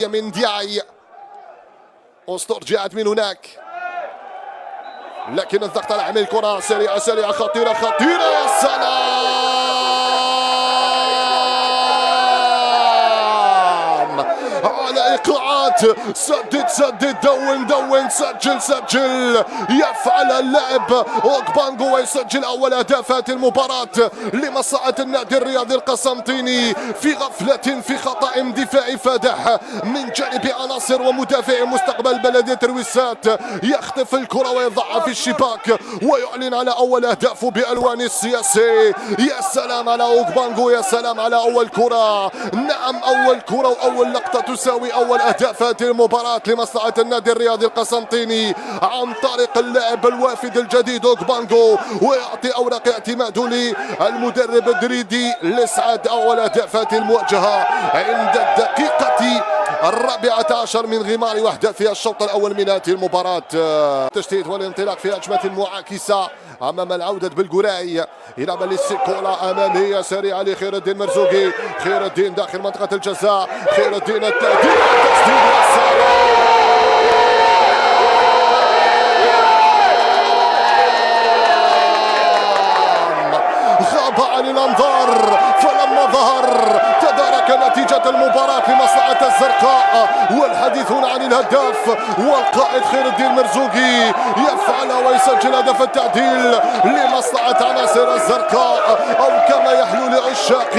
من دياي استرجعت من هناك، لكن الضغط على حمل الكرة سريعة سريعة خطيرة خطيرة. يا سلام على ايقاعات، سدد دون سجل يفعل اللاعب اوغبانغو ويسجل اول اهدافات المباراة لمصلحة النادي الرياضي القسنطيني في غفلة، في خطأ دفاعي فادح من جانب عناصر ومدافع مستقبل بلدية رويسات، يخطف الكرة ويضعها في الشباك ويعلن على اول اهدافه بالوان السياسي. يا سلام على اوغبانغو، يا سلام على اول كرة، نعم اول كرة واول لقطة تساوي اول اهدافات المباراة لمصلحة النادي الرياضي القسنطيني عن طريق اللاعب الوافد الجديد اوغبانغو، ويعطي اوراق اعتماده للمدرب الدريدي لإسعاد اول اهدافات المواجهة عند الدقيقة 14 من غمار وحدة في الشوط الاول من هذه المباراة. التشتيت والانطلاق في هجمة معاكسة امام العودة بالقراي، يلعب للسيكولا امامية سريعة لخير الدين مرزوقي، خير الدين داخل منطقة الجزاء، خير الدين التهديد غاب عن الانظار، فلما ظهر تدارك نتيجة المباراة لمصلحة الزرقاء. والحديث هنا عن الهداف والقائد خير الدين مرزوقي، يفعل ويسجل هدف التعديل لمصلحة عناصر الزرقاء، او كما يحلو لعشاق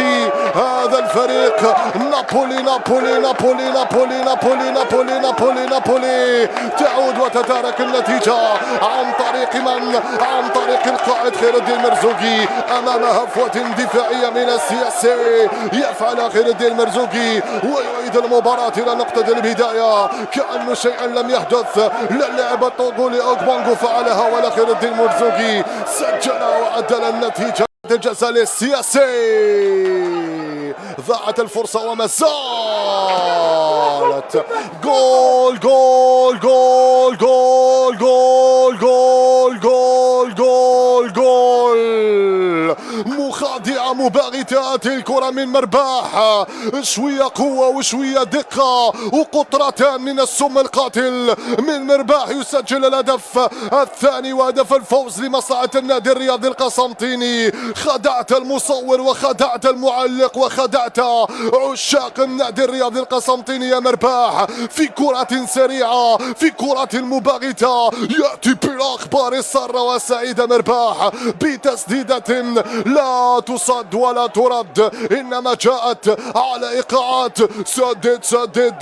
هذا الفريق نابولي نابولي نابولي نابولي نابولي نابولي نابولي نابولي. تعود وتتارك النتيجة عن طريق من؟ عن طريق القائد خير الدين مرزوقي امام هفوة دفاعية من السياسي، يفعل خير الدين مرزوقي ويعيد المباراة الى نقطة البداية كأنه شيئا لم يحدث. لا اللاعب الطوغولي اوغبانغو فعلها ولا خير الدين مرزوقي سجل وعدل النتيجة. الجزاء السياسي، ضاعت الفرصة وما زالت جول جول جول جول جول جول جول جول جول مخادعة مباغتة هذه الكرة من مرباح، شوية قوة وشوية دقة وقطرتان من السم القاتل من مرباح يسجل الهدف الثاني وهدف الفوز لمصلحة النادي الرياضي القسنطيني. خدعت المصور وخدعت المعلق وخدعت عشاق النادي الرياضي القسنطيني يا مرباح في كرة سريعة، في كرة مباغتة، يأتي بالأخبار السارة والسعيدة مرباح بتسديدة لا تصد ولا ترد، إنما جاءت على إيقاعات. سدد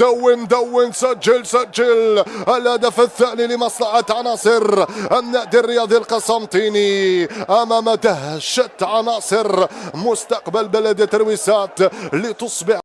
دون سجل الهدف الثاني لمصلحة عناصر النادي الرياضي القسنطيني أمام دهشة عناصر مستقبل بلدية رويسات لتصبح